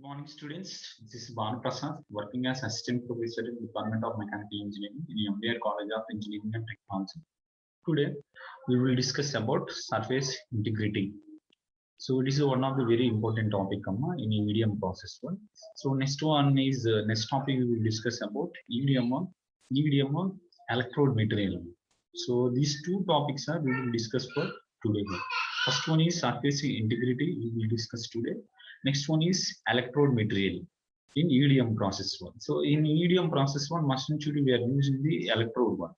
Morning, students. This is Banu Prasad, working as assistant professor in the Department of Mechanical Engineering in MBR College of Engineering and Technology. Today, we will discuss about surface integrity. So, this is one of the very important topic in EDM process one. So, next one is next topic we will discuss about EDM electrode material. So, these two topics are we will discuss for today. First one is surface integrity. We will discuss today. Next one is electrode material in EDM process one. So in EDM process one, must and should we are using the electrode one.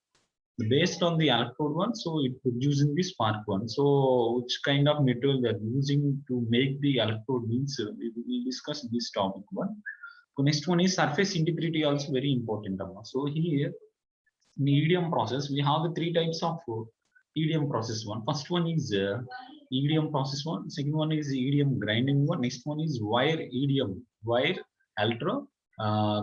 Based on the electrode one, so it producing the spark one. So which kind of material they are using to make the electrode means we will discuss this topic one. So next one is surface integrity, also very important. So here in EDM process, we have the three types of EDM process one. First one is EDM process one. Second one is EDM grinding one. Next one is wire EDM, wire electro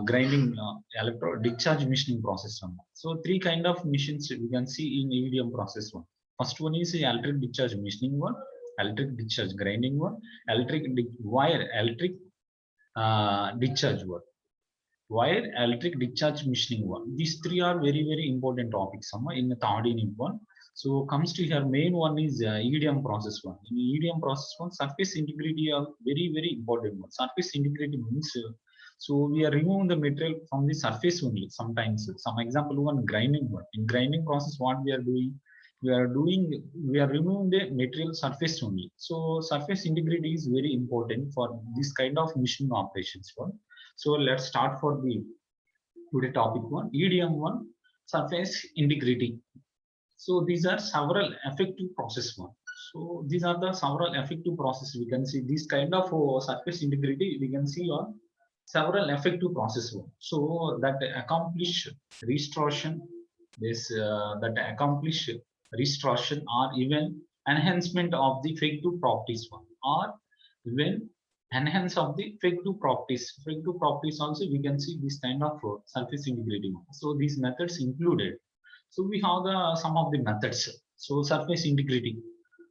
grinding electro discharge machining process one. So three kind of machines we can see in EDM process one. First one is electric discharge machining one, electric discharge grinding one, wire electric discharge one. Wire electric discharge machining one. These three are very important topics in the third unit one. So comes to here, main one is EDM process one. In EDM process one, surface integrity are very important one. Surface integrity means so we are removing the material from the surface only. Sometimes some example one, grinding one. In grinding process, what we are doing, we are removing the material surface only. So surface integrity is very important for this kind of machining operations one. So let's start for the today topic one, EDM one, surface integrity. So these are several effective process one. So these are the several effective process. We can see this kind of surface integrity. We can see on several effective process one. So that accomplish restoration, that accomplish restoration or even enhancement of the effective properties one, or even enhance of the effective properties. Effective properties also we can see this kind of surface integrity one. So these methods included. So we have some of the methods. So surface integrity.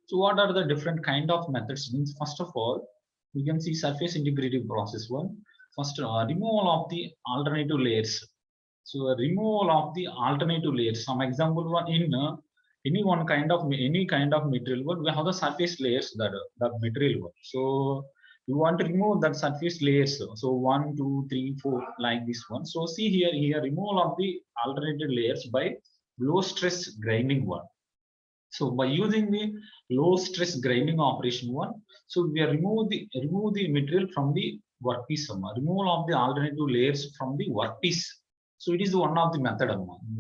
So what are the different kind of methods? Means first of all, we can see surface integrity process one. First, removal of the alternative layers. So removal of the alternative layers. Some example one in any kind of material one, we have the surface layers that material one. So you want to remove that surface layers. So 1, 2, 3, 4 like this one. So see here removal of the alternative layers by low stress grinding one. So by using the low stress grinding operation one, so we are remove the material from the workpiece, removal of the alternative layers from the workpiece. So it is one of the method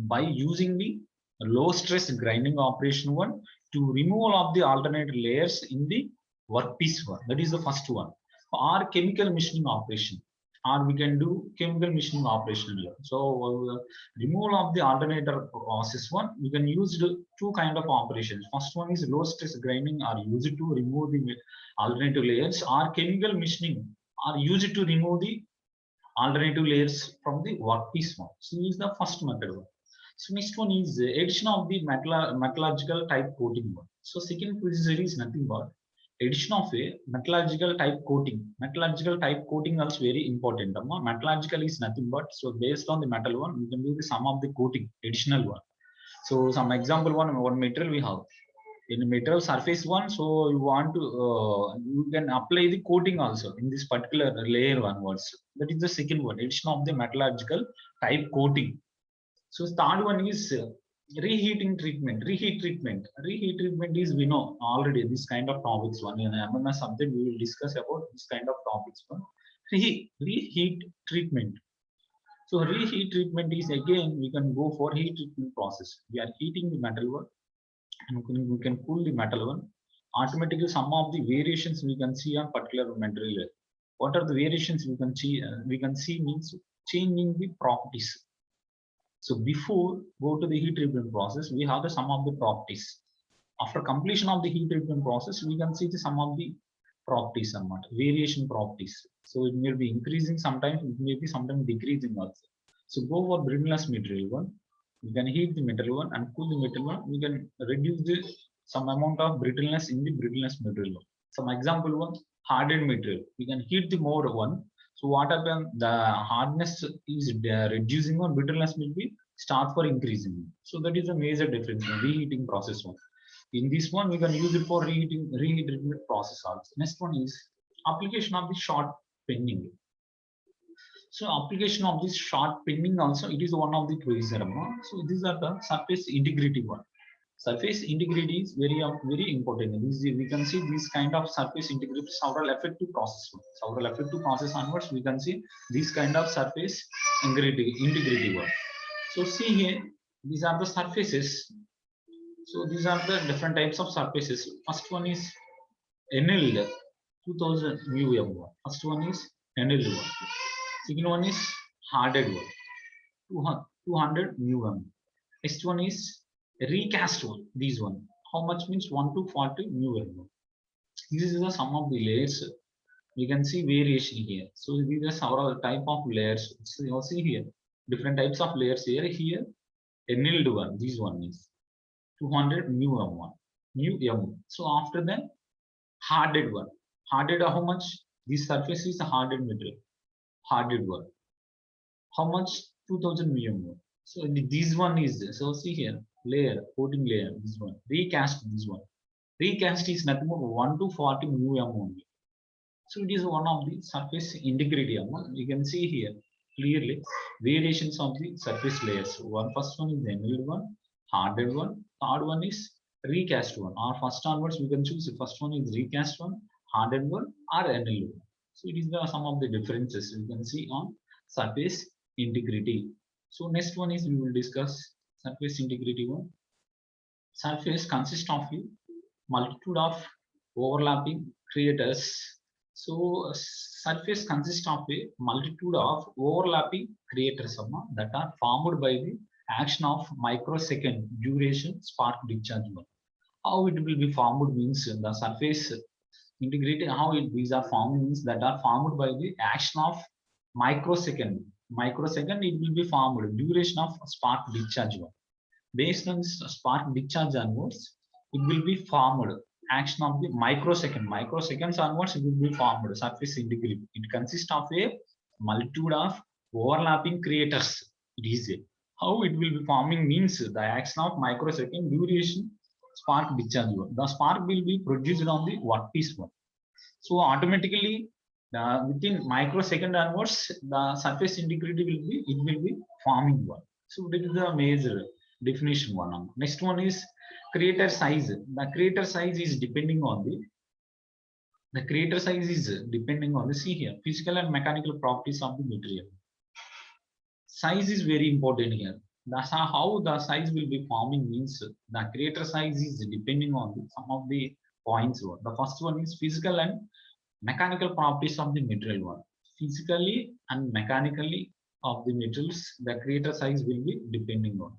by using the low stress grinding operation one to removal of the alternate layers in the workpiece one. That is the first one. Or chemical machining operation, or we can do chemical machining operation here. So removal of the alternator process one, we can use two kind of operations. First one is low stress grinding are used to remove the alternative layers, or chemical machining are used to remove the alternative layers from the workpiece one. So this is the first method one. So next one is addition of the metallurgical type coating one. So second procedure is nothing but addition of a metallurgical type coating. Metallurgical type coating also very important. Metallurgical is nothing but, so based on the metal one, we can do the sum of the coating, additional one. So some example one material we have. In material surface one, so you want to, you can apply the coating also in this particular layer one words. That is the second one, addition of the metallurgical type coating. So third one is reheating treatment. Reheat treatment is, we know already this kind of topics one in MMS subject we will discuss about this kind of topics one. Reheat treatment. So reheat treatment is, again we can go for heat treatment process. We are heating the metal one and we can cool the metal one. Automatically some of the variations we can see on particular material. What are the variations we can see? We can see means changing the properties. So before go to the heat treatment process, we have the sum of the properties. After completion of the heat treatment process, we can see the sum of the properties, variation properties. So it may be increasing sometimes, it may be sometimes decreasing also. So go for brittleness material one. We can heat the metal one and cool the metal one. We can reduce some amount of brittleness in the brittleness material one. Some example one, hardened material. We can heat the more one. So what happens? The hardness is reducing or brittleness will be start for increasing. So that is a major difference in reheating process one. In this one, we can use it for reheating process also. Next one is application of the short pinning. So application of this short pinning also, it is one of the criteria. So these are the surface integrity one. Surface integrity is very important. We can see this kind of surface integrity, several effective process. Several effective process onwards, we can see this kind of surface integrity work. So see here, these are the surfaces. So these are the different types of surfaces. First one is annealed 2000 UM. First one is annealed one. Second one is hardened one, 200 UM. Next one is recast one. This one, how much means 1 to 40 UM. This is the sum of the layers. We can see variation here. So these are several type of layers. So you see here different types of layers here. Here annealed one. This one is 200 UM1 UM. So after that hardened one. Hardened how much? This surface is a hardened material. Hardened one. How much? 2000 mm. So this one is, so see here, layer, coating layer, this one, recast this one. Recast is nothing but 1 to 40 mm only. So it is one of the surface integrity. You can see here clearly variations of the surface layers. First one is the annealed one, hardened one, third one is recast one. Or first onwards we can choose the first one is recast one, hardened one, or annealed one. So it is the some of the differences we can see on surface integrity. So next one is we will discuss surface integrity one. Surface consists of a multitude of overlapping craters. So surface consists of a multitude of overlapping craters that are formed by the action of microsecond duration spark discharge. How it will be formed means the surface integrity, how these are formed means that are formed by the action of microsecond. Microsecond it will be formed duration of spark discharge. Based on spark discharge onwards, it will be formed action of the microsecond. Microseconds onwards, it will be formed surface integrity. It consists of a multitude of overlapping craters. It is how it will be forming means the action of microsecond duration spark discharge. The spark will be produced on the workpiece one. So automatically within microsecond onwards, the surface integrity will be forming one. So this is the major definition one. Next one is crater size. The crater size is depending on the crater size is depending on the see here physical and mechanical properties of the material. Size is very important here. That's how the size will be forming means the crater size is depending on some of the points. The first one is physical and mechanical properties of the material one. Physically and mechanically of the materials, the crater size will be depending on.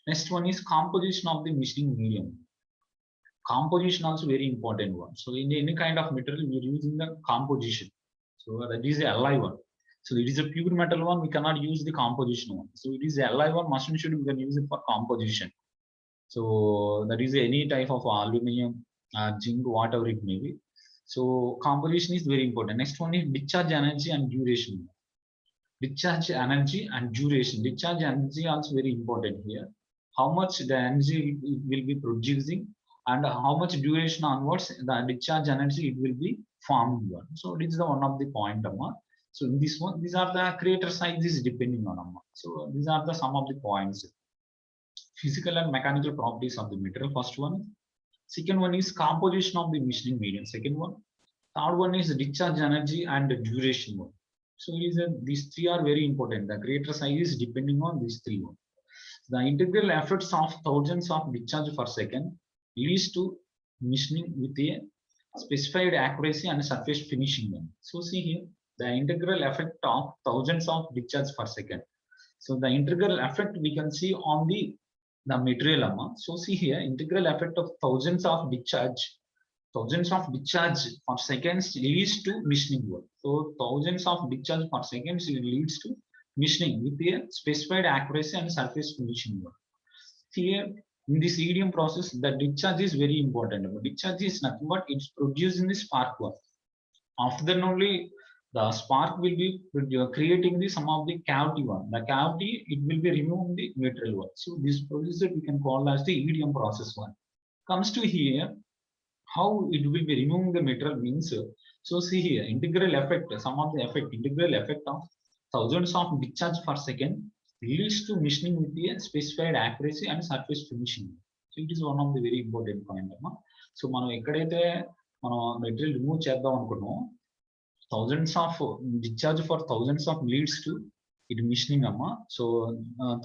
Next one is composition of the machining medium. Composition also very important one. So in any kind of material, we are using the composition. So that is a Li one. So it is a pure metal one, we cannot use the composition one. So it is a Li one, must and should we can use it for composition. So that is any type of aluminum, zinc, whatever it may be. So composition is very important. Next one is discharge energy and duration. Discharge energy and duration. Discharge energy also very important here. How much the energy will be producing and how much duration onwards the discharge energy it will be formed. So it is the one of the point. So in this one, these are the crater sizes depending on. So these are the some of the points. Physical and mechanical properties of the material. First one. Second one is composition of the machining medium. Second one. Third one is discharge energy and duration one. So these three are very important. The crater size is depending on these three one. The integral efforts of thousands of discharge per second leads to machining with a specified accuracy and surface finishing one. So see here the integral effect of thousands of discharge per second. So the integral effect we can see on the material. So see here integral effect of thousands of discharge per seconds leads to machining work. So thousands of discharge per seconds leads to machining with a specified accuracy and surface finishing work. Here in this EDM process, the discharge is very important. Discharge is nothing but it's producing the spark work. After then only The spark will be creating the some of the cavity one. The cavity, it will be removing the material one. So this process we can call as the EDM process one. Comes to here, how it will be removing the material means. So see here, integral effect, some of the effect, integral effect of thousands of discharge per second leads to machining with a specified accuracy and surface finishing. So it is one of the very important point. So మనం ఎక్కడైతే మనం material remove చేద్దాం అనుకున్నాం, thousands of discharge for thousands of leads to it machining amma. So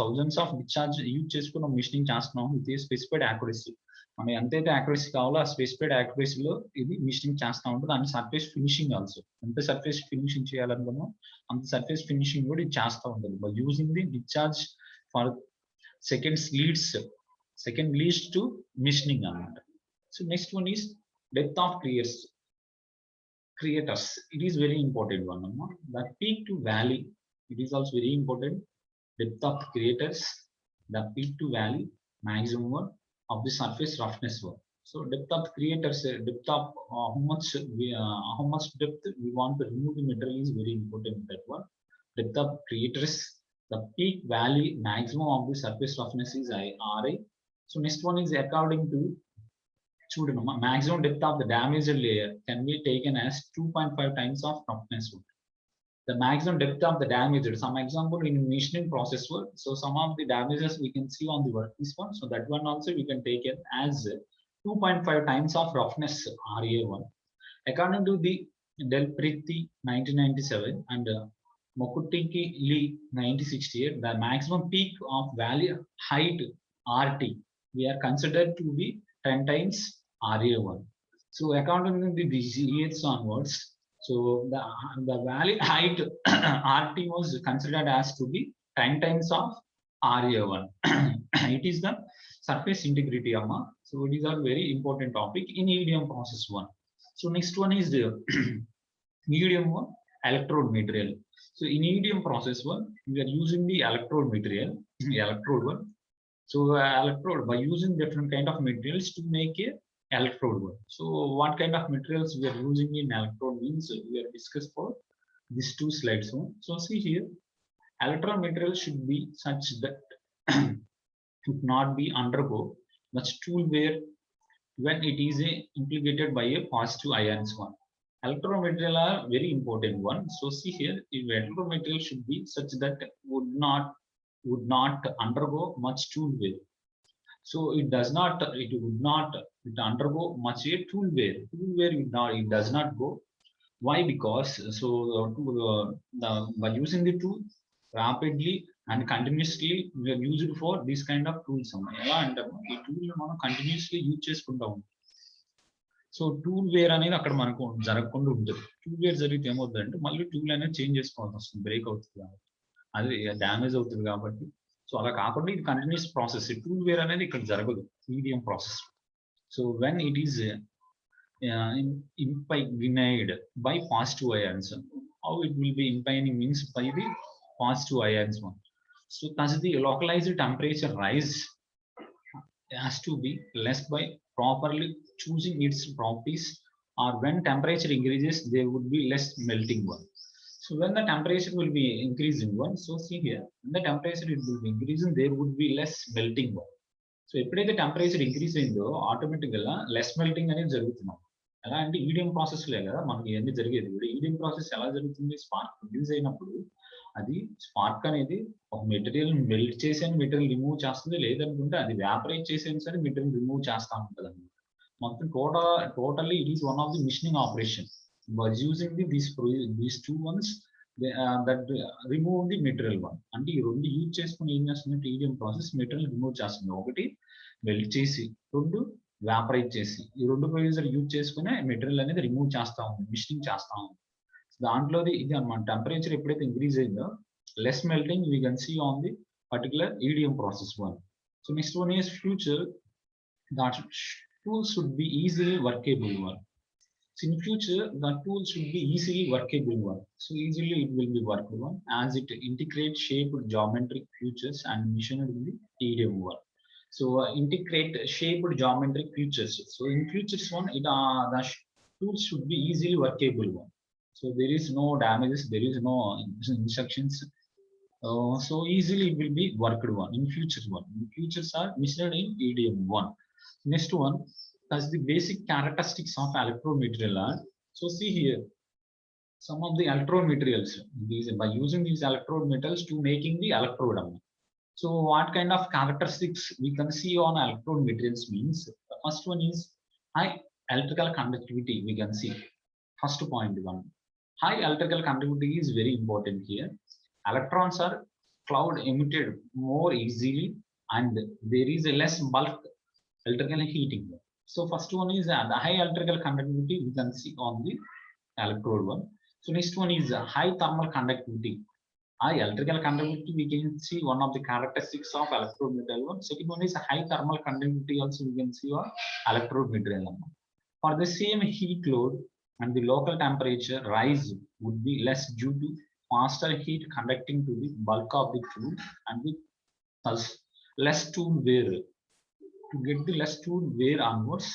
thousands of discharge use చేసుకున్న machining చేస్తున్నాం with a specified accuracy. మనం ఎంతైతే accuracy కావాలో ఆ specified accuracy లో ఇది machining చేస్తా ఉంటుంది. అండ్ సర్ఫేస్ ఫినిషింగ్ ఆల్సో, ఎంత సర్ఫేస్ ఫినిషింగ్ చేయాలనుకున్నాం అంత సర్ఫేస్ ఫినిషింగ్ కూడా ఇది చేస్తూ ఉంటుంది by using the discharge for second leads to machining అన్నమాట. So next one is depth of creators. It is very important one. The peak to valley, it is also very important. Depth of creators, the peak to valley maximum one of the surface roughness one. So depth of creators, depth of how much depth we want to remove the material is very important. That one, depth of creators, the peak valley maximum of the surface roughness is RI. So next one is according to maximum depth of the damaged layer can be taken as 2.5 times of roughness wood. The maximum depth of the damaged, some example in machining process work. So some of the damages we can see on the workpiece one. So that one also we can take it as 2.5 times of roughness RA1. According to the Del Priti 1997 and Mokutiki Lee 1968, the maximum peak of valley height RT we are considered to be 10 times RA1. So according to these years onwards, so the valley height RT was considered as to be 10 times of RA1. It is the surface integrity amma. So it is a very important topic in EDM process one. So next one is the EDM one, electrode material. So in EDM process one, we are using the electrode material, electrode one. So electrode, by using different kind of materials to make a electrode one. So what kind of materials we are using in electrode means we are discussed for these two slides. So see here, electrode material should be such that should not be undergo much tool wear when it is implicated by a positive ions one. Electrode material are very important one. So see here, if electrode material should be such that would not undergo much tool wear. So it would not undergo much a tool wear. Tool wear it does not go. Why? Because so by using the tool rapidly and continuously we are used for this kind of tools. ఎలా అంటే ఈ tool మనం continuously use చేసుకుంటా ఉంటాం. So tool wear అనేది అక్కడ మనకు జరగకుండా ఉంటుంది. టూల్ వేర్ జరిగితే ఏమవుతుందంటే మళ్ళీ టూల్ అనేది చేంజ్ చేసుకోవాల్సి వస్తుంది, బ్రేక్ అవుతుంది కాబట్టి, అది డ్యామేజ్ అవుతుంది కాబట్టి. సో అలా కాకుండా ఇది కంటిన్యూస్ ప్రాసెస్. టూల్ వేర్ అనేది ఇక్కడ జరగదు EDM process. So when it is impregned by positive ions. How it will be impregnating means by the positive ions one. So thus the localized temperature rise has to be less by properly choosing its properties, or when temperature increases there would be less melting one. So when the temperature will be increasing one, so see here, when the temperature it will be increasing there would be less melting one. So ఎప్పుడైతే temperature increase అయిందో ఆటోమేటిక్గా less melting అనేది జరుగుతున్నాం. ఎలా అంటే EDM ప్రాసెస్లే కదా మనకి ఇవన్నీ జరిగేది కూడా. ఈడిఎం ప్రాసెస్ ఎలా జరుగుతుంది, స్పార్క్ ప్రొడ్యూస్ అయినప్పుడు అది స్పార్క్ అనేది ఒక మెటీరియల్ మెల్ట్ చేసే మెటీరియల్ రిమూవ్ చేస్తుంది, లేదనుకుంటే అది వ్యాపరైజ్ చేసేది సరే మెటీరియల్ రిమూవ్ చేస్తా ఉంటుంది అనమాట. మొత్తం totally it is one of the machining operation by using these two ones that remove the material one. అంటే ఈ రెండు యూజ్ చేసుకుని ఏం చేస్తుంది ఈడిఎం ప్రాసెస్ మెటీరియల్ రిమూవ్ చేస్తుంది. ఒకటి మెల్ట్ చేసి, రెండు వ్యాపరైజ్ చేసి, ఈ రెండు ప్రొసీజర్ యూజ్ చేసుకునే మెటీరియల్ అనేది రిమూవ్ చేస్తా ఉంది, మిషనింగ్ చేస్తా ఉంది. దాంట్లోది ఇది అన్నమాట. టెంపరేచర్ ఎప్పుడైతే ఇంక్రీజ్ అయిందో less melting we can see on the particular EDM process one. So next one is future that tools should be easily workable one. So in future the tools should be easily workable one. So easily it will be workable one as it integrates shaped geometric features and machined in the EDM one. So integrate shaped geometric features. So in futures one, the tools should be easily workable one. So there is no damages, there is no instructions. So easily it will be worked one in futures one. In futures are mentioned in EDM one. Next one, as the basic characteristics of electrode material are. So see here, some of the electrode materials. These by using these electrode metals to making the electrode. So what kind of characteristics we can see on electrode materials means the first one is high electrical conductivity. We can see first point one. High electrical conductivity is very important here. Electrons are cloud emitted more easily and there is a less bulk electrical heating. So first one is the high electrical conductivity we can see on the electrode one. So next one is high thermal conductivity. High electrical conductivity, we can see one of the characteristics of electrode material one. Second one is high thermal conductivity, also we can see on electrode material. For the same heat load and the local temperature rise would be less due to faster heat conducting to the bulk of the fluid and the thus less tool wear. To get the less tool wear onwards,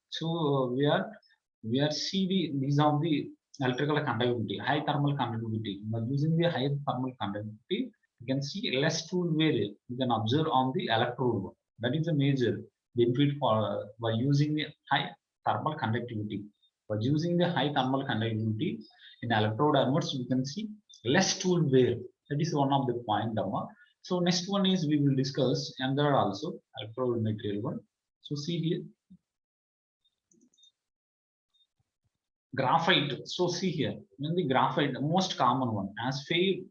so we are see these are the electrical conductivity, high thermal conductivity. By using the high thermal conductivity, you can see less tool wear you can observe on the electrode one. That is a major benefit for by using the high thermal conductivity. By using the high thermal conductivity in electrode onwards, we can see less tool wear. That is one of the point, Dhamma. So next one is we will discuss and there are also electrode material one. So see here, graphite. So see here, when the graphite, the most common one, as fade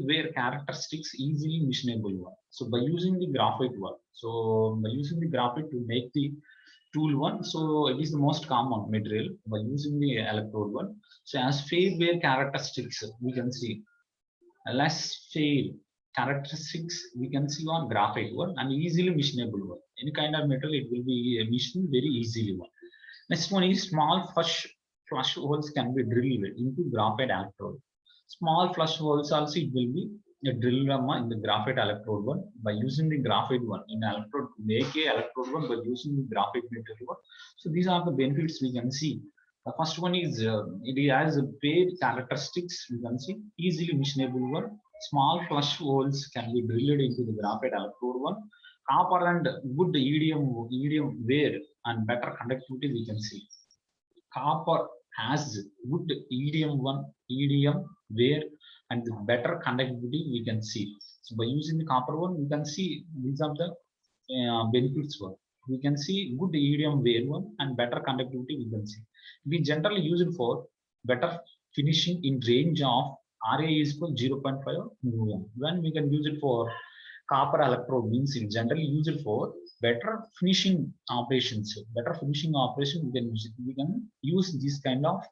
wear characteristics easily machinable one. So by using the graphite one, so by using the graphite to make the tool one, so it is the most common material by using the electrode one. So as fade wear characteristics, we can see less fade characteristics we can see on graphite one and easily machinable one. Any kind of metal it will be machined very easily one. Next one is small flush holes can be drilled into graphite electrode. Small flush holes also it will be a drill in the graphite electrode one by using the graphite one in electrode to make a electrode one by using the graphite material one. So these are the benefits we can see. The first one is it has a paid characteristics we can see easily machinable one. Small flush holes can be drilled into the graphite electrode one. Copper and good EDM wear and better conductivity we can see. Copper has good EDM wear and the better conductivity we can see. So by using the copper one, we can see these are the benefits one. We can see good EDM wear one and better conductivity we can see. We generally use it for better finishing in range of RA is equal 0.5 μm. When we can use it for copper electrode means it generally use it for better finishing operations. Better finishing operation we can use this kind of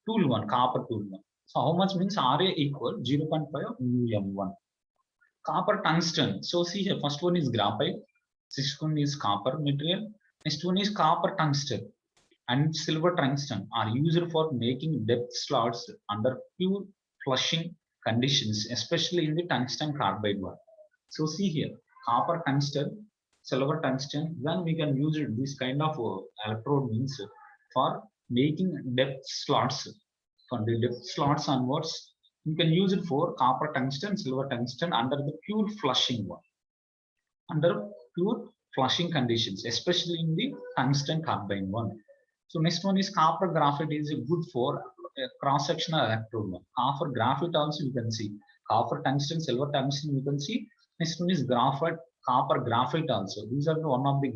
tool one, copper tool one. So how much means RA equal 0.5 μm one. Copper tungsten. So see here, first one is graphite, next one is copper material, next one is copper tungsten and silver tungsten are used for making depth slots under pure flushing conditions, especially in the tungsten carbide one. So see here, copper tungsten, silver tungsten, when we can use it, this kind of electrode means for making depth slots. For the depth slots onwards, you can use it for copper tungsten, silver tungsten under the pure flushing one. Under pure flushing conditions, especially in the tungsten carbide one. So next one is copper graphite is good for cross-sectional electrode one. Copper graphite also you can see. Copper tungsten, silver tungsten you can see. Next one is graphite, copper graphite also. These are one of the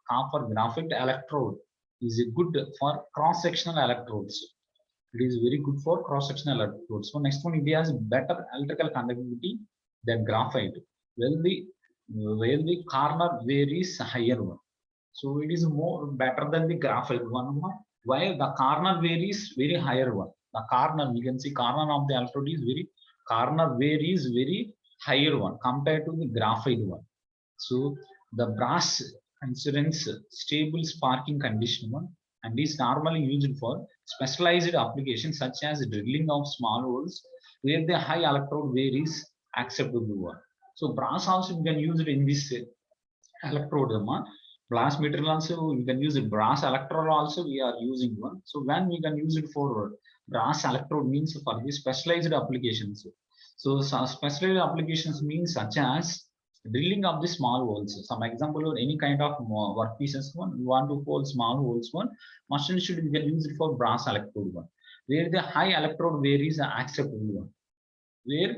copper graphite electrode is good for cross-sectional electrodes. It is very good for cross-sectional electrodes. So next one, it has better electrical conductivity than graphite. Well, the corner varies higher one. So it is more better than the graphite one. While the corner varies very higher one. The corner, we can see corner of the electrode is varies very higher one compared to the graphite one. So the brass considers stable sparking condition one and is normally used for specialized applications such as drilling of small holes where the high electrode wear is acceptable one. So brass also you can use it in this electrode Brass material also we can use it. Brass electrode also we are using one. So when we can use it for brass electrode means for the specialized applications. So some specialized applications means such as drilling of the small holes. Some example or any kind of work pieces one we want to hole small holes one machine should we can use it for brass electrode one. Where the high electrode varies acceptable one. Where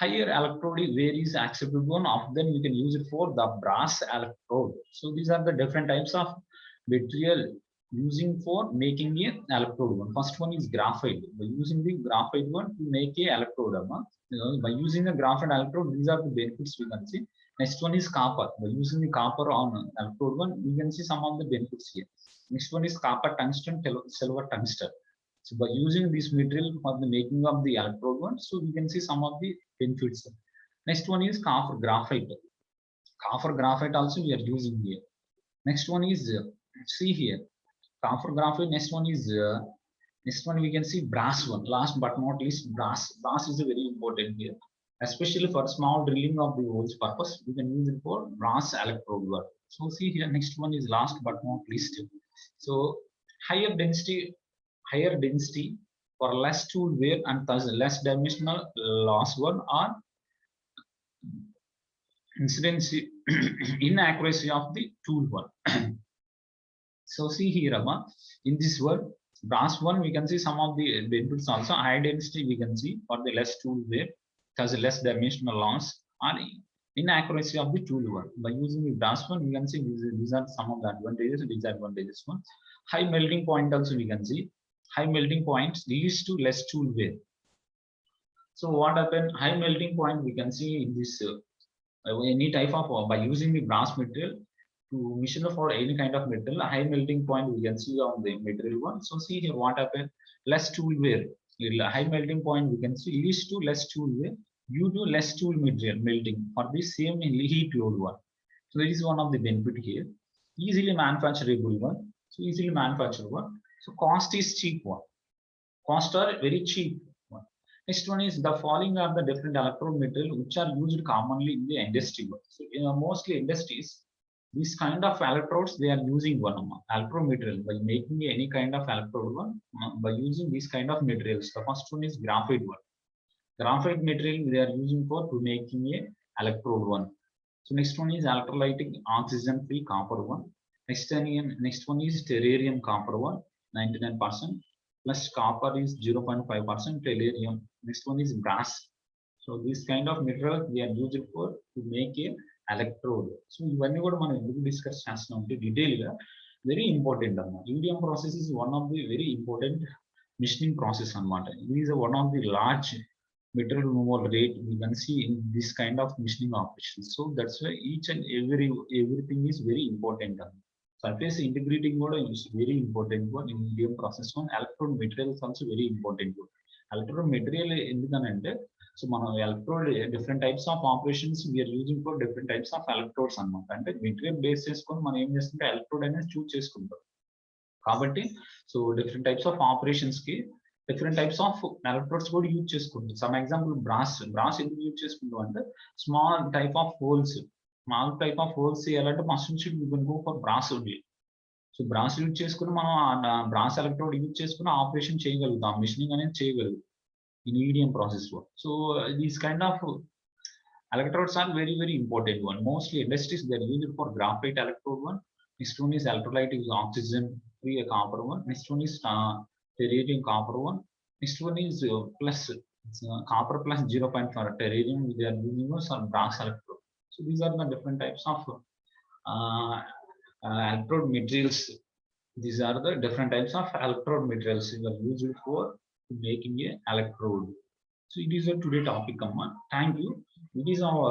higher electrode varies acceptable one, often we can use it for the brass electrode. So these are the different types of material using for making a electrode one. First one is graphite. By using the graphite one to make a electrode, by using the graphite electrode, these are the benefits we can see. Next one is copper. By using the copper on electrode one, we can see some of the benefits here. Next one is copper tungsten, silver tungsten. So by using this material for the making of the electrode one, so we can see some of the benefits. Next one is copper graphite. Copper graphite also we are using here. Next one is see here copper graphite. Next one is next one we can see brass one. Last but not least brass. Brass is a very important here, especially for small drilling of the holes purpose. We can use it for brass electrode work. So see here next one is last but not least. So higher density for less tool wear and thus less dimensional loss one or incidency inaccuracy of the tool one. So see here, in this one, brass one, we can see some of the benefits also. High density we can see for the less tool wear, thus less dimensional loss or inaccuracy of the tool one. By using the brass one, we can see these are some of the advantages and disadvantages one. High melting point also we can see. High melting points leads to less tool wear. So what happened? High melting point we can see in this any type of by using the brass material to machine for any kind of material, high melting point we can see on the material one. So see here what happened? Less tool wear. High melting point we can see leads to less tool wear due to less tool material melting for the same heat load one. So that is one of the benefit here. Easily manufacturable one. So easily manufacturable one. So cost is cheap one. Cost are very cheap one. Next one is the following are the different electrode material which are used commonly in the industry. So mostly industries, this kind of electrodes they are using one electrode material by making any kind of electrode one by using this kind of materials. The first one is graphite one. Graphite material they are using for to making a electrode one. So next one is electrolytic oxygen free copper one. Next one is terrarium copper one 99% plus copper is 0.5% tellurium. Next one is brass. So this kind of material we are used for to make a electrode. So ఇవన్నీ కూడా మనం ఎందుకు discuss చేస్తున్నాం అంటే detail గా very important అన్నమాట. EDM process is one of the very important machining process అన్నమాట. ఇది is one of the large material removal rate we can see in this kind of machining operations. So that's why each and everything is very important. Surface integrity is very important one in EDM process one. Electrode material is also very important one. Electrode material endukante so మనం electrode different types of operations we are using for different types of electrodes అన్నమాట. అంటే material base చేసుకొని మనం ఏం చేస్తుంటే electrode అనేది చూస్ చేసుకుంటాం కాబట్టి so different types of operations కి డిఫరెంట్ టైప్స్ ఆఫ్ ఎలక్ట్రోడ్స్ కూడా యూజ్ చేసుకుంటాం. సమ్ ఎగ్జాంపుల్ బ్రాస్ ఎందుకు యూజ్ చేసుకుంటాం అంటే స్మాల్ టైప్ ఆఫ్ హోల్స్ చేయాలంటే must should you can go for brass only. So brass use చేసుకుని మనం బ్రాస్ ఎలక్ట్రోడ్ యూజ్ చేసుకుని ఆపరేషన్ చేయగలుగుతాం, మిషనింగ్ అనేది చేయగలుగుతాం in EDM process work. So these kind of electrodes are very very important one. Mostly industries they are used for graphite electrode one. Next one is electrolytic oxygen free copper one. Next one is terrarium copper one. Next one is plus copper plus 0.5 terrarium they are using for brass electrode. So these are the different types of electrode materials. These are the different types of electrode materials we are used for making a electrode. So it is a today topic amma. Thank you. It is our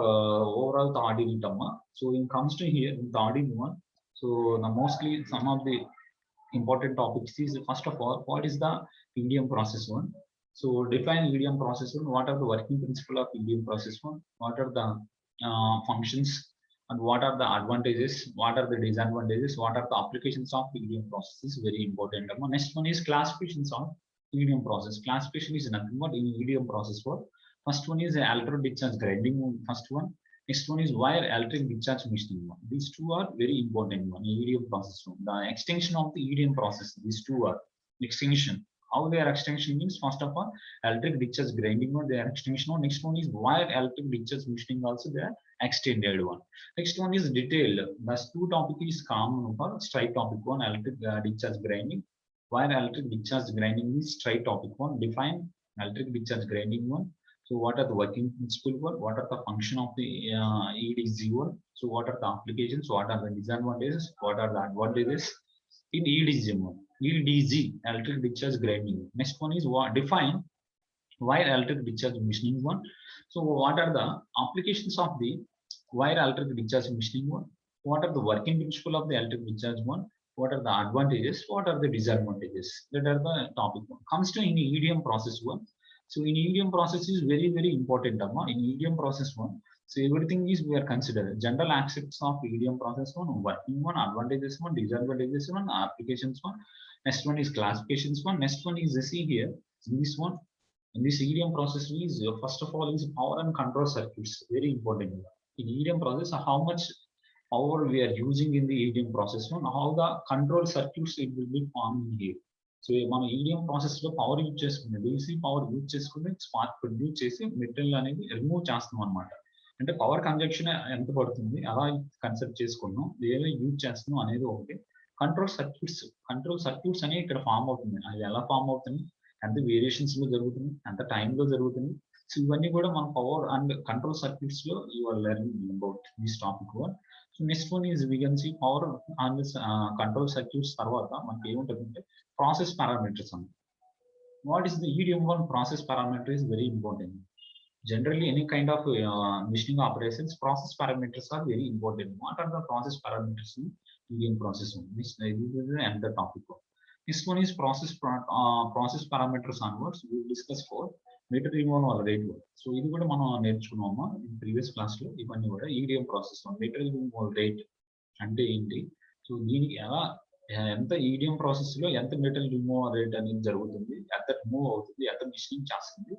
overall thought in it amma. So when comes to here thought in one, so the mostly some of the important topics is first of all what is the EDM process one. So define EDM process one. What are the working principle of EDM process one? What are the functions and what are the advantages? What are the disadvantages? What are the applications of EDM process is very important amma. Next one is classifications of EDM process. Classification is nothing but in EDM process work. First one is electrode discharge grinding. First one. Next one is wire electric discharge machining one. These two are very important one. EDM process one. The extension of the EDM process. These two are extension. How they are extension means first of all electric discharge grinding one. They are extension one. Next one is wire electric discharge machining also they are extended one. Next one is detailed. Thus two topic is common for straight topic one electric discharge grinding. Wire electric discharge grinding is straight topic one. Define electric discharge grinding one. So what are the working principle one? What are the function of the EDG one? So what are the applications? What are the disadvantages? What are the advantages in EDG one? EDG electric discharge grinding. Next one is what define wire electric discharge machining one. So what are the applications of the wire electric discharge machining one? What are the working principle of the electric discharge one? What are the advantages? What are the disadvantages? That are the topic one. Comes to in EDM process one. So in EDM process is very important. In EDM process one, so everything is we are considered general aspects of EDM process one, working one, advantages one, disadvantages one, applications one. Next one is classifications one. Next one is see here this one. In this EDM process is first of all is power and control circuits, very important. In EDM process, how much power we are using in the EDM process one, how the control circuits it will be formed here. So మనం EDM process లో power use చేసుకుని DC power use చేసుకుని spark produce చేసి material అనేది remove చేస్తాం అనమాట. అంటే power consumption ఎంత పడుతుంది అలా కన్సెప్ట్ చేసుకున్నాం, ఏదో యూజ్ చేస్తున్నాం అనేది ఒకటి. కంట్రోల్ సర్క్యూట్స్ అనేవి ఇక్కడ ఫామ్ అవుతుంది. అది ఎలా ఫామ్ అవుతుంది, ఎంత వేరియేషన్స్ లో జరుగుతుంది, ఎంత టైంలో జరుగుతుంది. సో ఇవన్నీ కూడా మన పవర్ అండ్ కంట్రోల్ సర్క్యూట్స్ లో you are learning about this topic one. So next one is we can see power and control circuits తర్వాత మనకి ఏముంటుందంటే process parameters. What is the EDM1 process parameter is very important. Generally, any kind of machining operations, process parameters are very important. What are the process parameters in EDM process? This is another topic. This one is process parameters onwards. We will discuss for meter removal rate. So, this is what we in previous class. EDM process on meter removal rate and the so ఎంత EDM process లో ఎంత metal remove rate అనేది జరుగుతుంది, ఎంత remove అవుతుంది, ఎంత machining చేస్తుంది,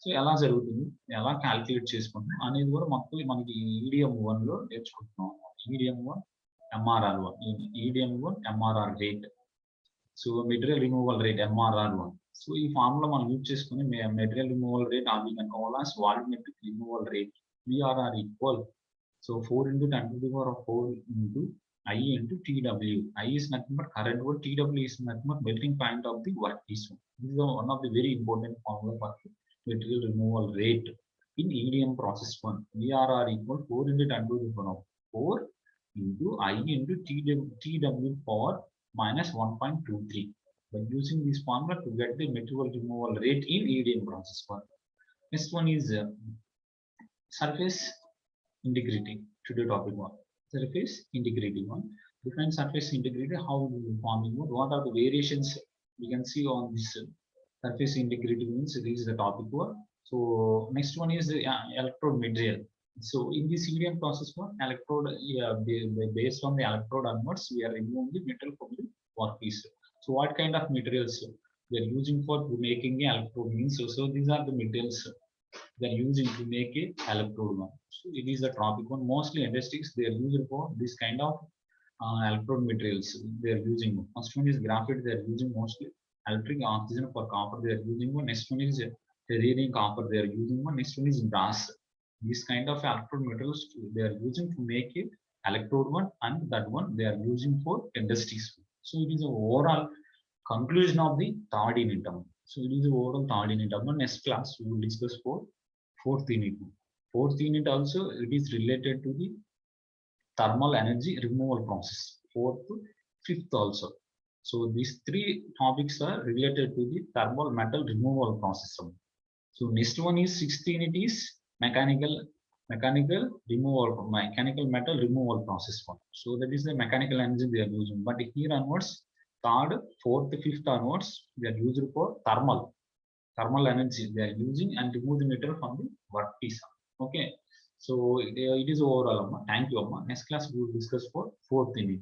so ఎలా జరుగుతుంది, ఎలా క్యాల్కులేట్ చేసుకుంటాం అనేది కూడా మొత్తం మనకి EDM1 లో నేర్చుకుంటున్నాం. EDM1 MRR1, EDM1 MRR rate, so material removal rate MRR1. So ఈ ఫార్ములా మనం యూజ్ చేసుకుని material removal rate volumetric removal rate VRR equal so 4 × 10⁴ into I into TW. I is nothing but current volt, TW is nothing but melting point of the workpiece. This is one of the very important formula for material removal rate in EDM process one. VRR equal 4 × 10⁴ into I into TW power minus 1.23. By using this formula to get the material removal rate in EDM process one. Next one is surface integrity. Today topic one. Surface integrity one. Define surface integrity, how we will forming one, what are the variations we can see on this surface integrity means this is the topic one. So next one is the electrode material. So in this EDM process one, electrode based on the electrode onwards we are removing the metal from the workpiece. So what kind of materials we are using for making the electrode means, so these are the materials they are using to make a electrode one. So it is the topic one. Mostly industries they are using for this kind of electrode materials. They are using first one is graphite. They are using mostly electric oxygen for copper. They are using one. Next one is tellurium copper. They are using one. Next one is brass. This kind of electrode materials they are using to make a electrode one, and that one they are using for industries. So it is a overall conclusion of the third unit term. So it is the overall third unit term. Next class we will discuss for fourth unit. Fourth unit also it is related to the thermal energy removal process. Fourth, fifth also. So these three topics are related to the thermal metal removal process. So next one is sixth unit is mechanical metal removal process one. So that is the mechanical energy they are using. But here onwards, third, fourth, fifth onwards, they are used for thermal energy they are using and remove the metal from the workpiece. Okay, so it is overall. Thank you. Next class we will discuss for fourth unit.